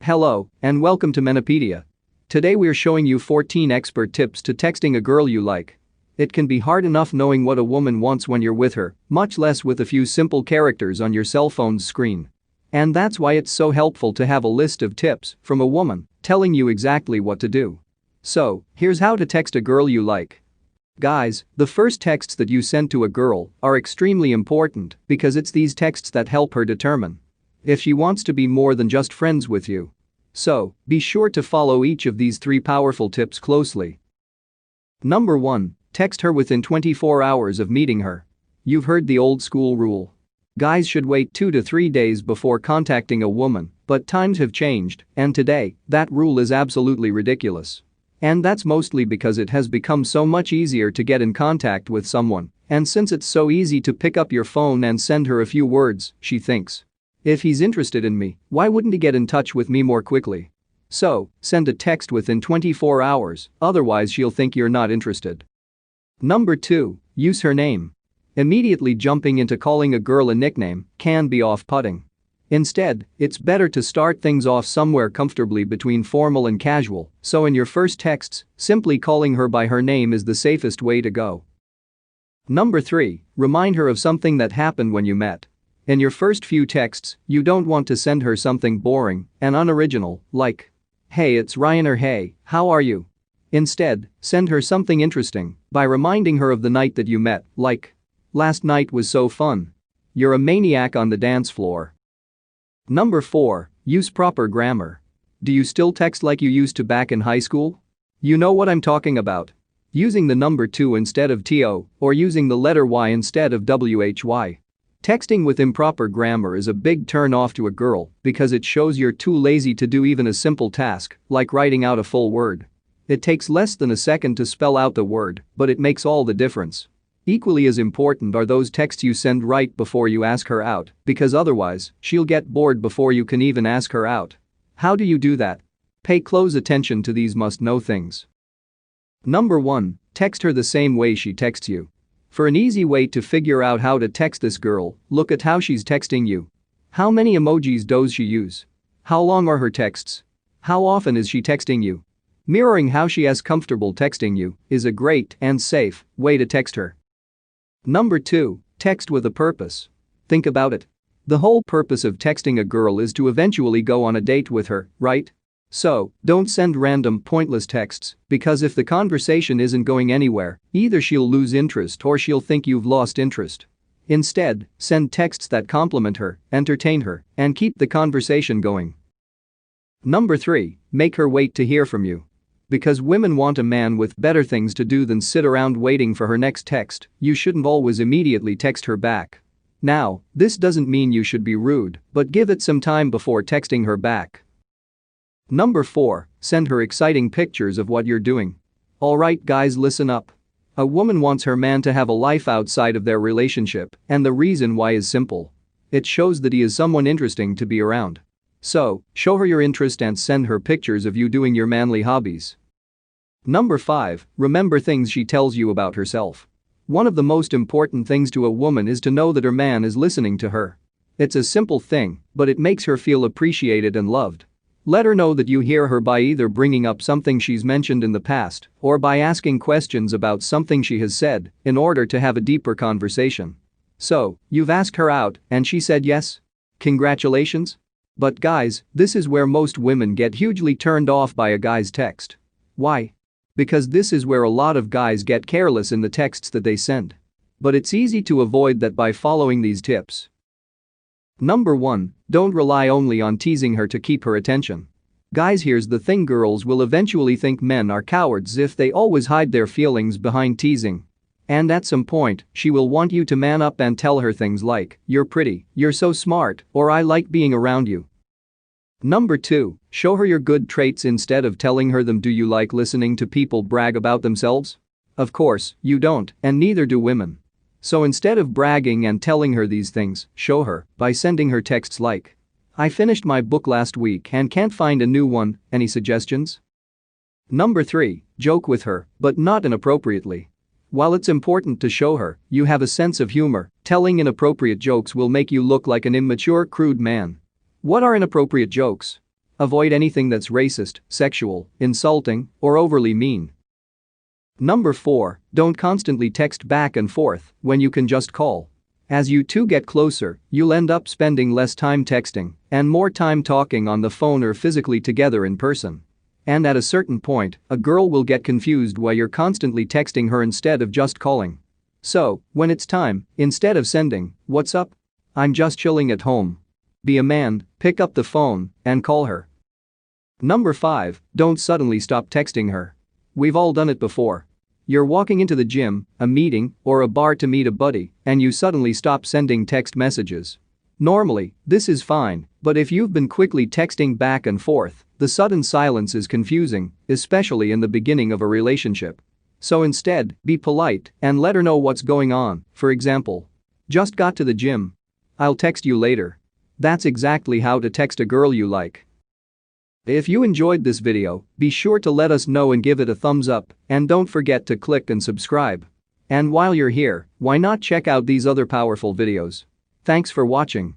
Hello, and welcome to Menopedia. Today we're showing you 14 expert tips to texting a girl you like. It can be hard enough knowing what a woman wants when you're with her, much less with a few simple characters on your cell phone's screen. And that's why it's so helpful to have a list of tips from a woman telling you exactly what to do. So, here's how to text a girl you like. Guys, the first texts that you send to a girl are extremely important because it's these texts that help her determine if she wants to be more than just friends with you. So, be sure to follow each of these 3 powerful tips closely. Number 1. Text her within 24 hours of meeting her. You've heard the old school rule. Guys should wait 2 to 3 days before contacting a woman, but times have changed, and today, that rule is absolutely ridiculous. And that's mostly because it has become so much easier to get in contact with someone, and since it's so easy to pick up your phone and send her a few words, she thinks, if he's interested in me, why wouldn't he get in touch with me more quickly? So, send a text within 24 hours, otherwise she'll think you're not interested. Number 2. Use her name. Immediately jumping into calling a girl a nickname can be off-putting. Instead, it's better to start things off somewhere comfortably between formal and casual, so in your first texts, simply calling her by her name is the safest way to go. Number 3. Remind her of something that happened when you met. In your first few texts, you don't want to send her something boring and unoriginal, like, "Hey, it's Ryan," or "Hey, how are you?" Instead, send her something interesting by reminding her of the night that you met, like, "Last night was so fun. You're a maniac on the dance floor." Number 4. Use proper grammar. Do you still text like you used to back in high school? You know what I'm talking about. Using the number 2 instead of TO, or using the letter Y instead of WHY. Texting with improper grammar is a big turn off to a girl because it shows you're too lazy to do even a simple task, like writing out a full word. It takes less than a second to spell out the word, but it makes all the difference. Equally as important are those texts you send right before you ask her out, because otherwise, she'll get bored before you can even ask her out. How do you do that? Pay close attention to these must-know things. Number 1. Text her the same way she texts you. For an easy way to figure out how to text this girl, look at how she's texting you. How many emojis does she use? How long are her texts? How often is she texting you? Mirroring how she is comfortable texting you is a great and safe way to text her. Number 2. Text with a purpose. Think about it. The whole purpose of texting a girl is to eventually go on a date with her, right? So, don't send random pointless texts, because if the conversation isn't going anywhere, either she'll lose interest or she'll think you've lost interest. Instead, send texts that compliment her, entertain her, and keep the conversation going. Number 3. Make her wait to hear from you. Because women want a man with better things to do than sit around waiting for her next text, you shouldn't always immediately text her back. Now, this doesn't mean you should be rude, but give it some time before texting her back. Number 4. Send her exciting pictures of what you're doing. Alright guys, listen up. A woman wants her man to have a life outside of their relationship, and the reason why is simple. It shows that he is someone interesting to be around. So, show her your interest and send her pictures of you doing your manly hobbies. Number 5. Remember things she tells you about herself. One of the most important things to a woman is to know that her man is listening to her. It's a simple thing, but it makes her feel appreciated and loved. Let her know that you hear her by either bringing up something she's mentioned in the past or by asking questions about something she has said in order to have a deeper conversation. So, you've asked her out and she said yes? Congratulations. But guys, this is where most women get hugely turned off by a guy's text. Why? Because this is where a lot of guys get careless in the texts that they send. But it's easy to avoid that by following these tips. Number 1. Don't rely only on teasing her to keep her attention. Guys, here's the thing, girls will eventually think men are cowards if they always hide their feelings behind teasing. And at some point, she will want you to man up and tell her things like, "You're pretty, you're so smart," or "I like being around you." Number 2. Show her your good traits instead of telling her them. Do you like listening to people brag about themselves? Of course, you don't, and neither do women. So instead of bragging and telling her these things, show her by sending her texts like, "I finished my book last week and can't find a new one, any suggestions?" Number 3. Joke with her, but not inappropriately. While it's important to show her you have a sense of humor, telling inappropriate jokes will make you look like an immature, crude man. What are inappropriate jokes? Avoid anything that's racist, sexual, insulting, or overly mean. Number 4. Don't constantly text back and forth when you can just call. As you two get closer, you'll end up spending less time texting and more time talking on the phone or physically together in person. And at a certain point, a girl will get confused why you're constantly texting her instead of just calling. So, when it's time, instead of sending, "What's up? I'm just chilling at home." Be a man, pick up the phone, and call her. Number 5. Don't suddenly stop texting her. We've all done it before. You're walking into the gym, a meeting, or a bar to meet a buddy, and you suddenly stop sending text messages. Normally, this is fine, but if you've been quickly texting back and forth, the sudden silence is confusing, especially in the beginning of a relationship. So instead, be polite and let her know what's going on. For example, "Just got to the gym. I'll text you later." That's exactly how to text a girl you like. If you enjoyed this video, be sure to let us know and give it a thumbs up, and don't forget to click and subscribe. And while you're here, why not check out these other powerful videos? Thanks for watching.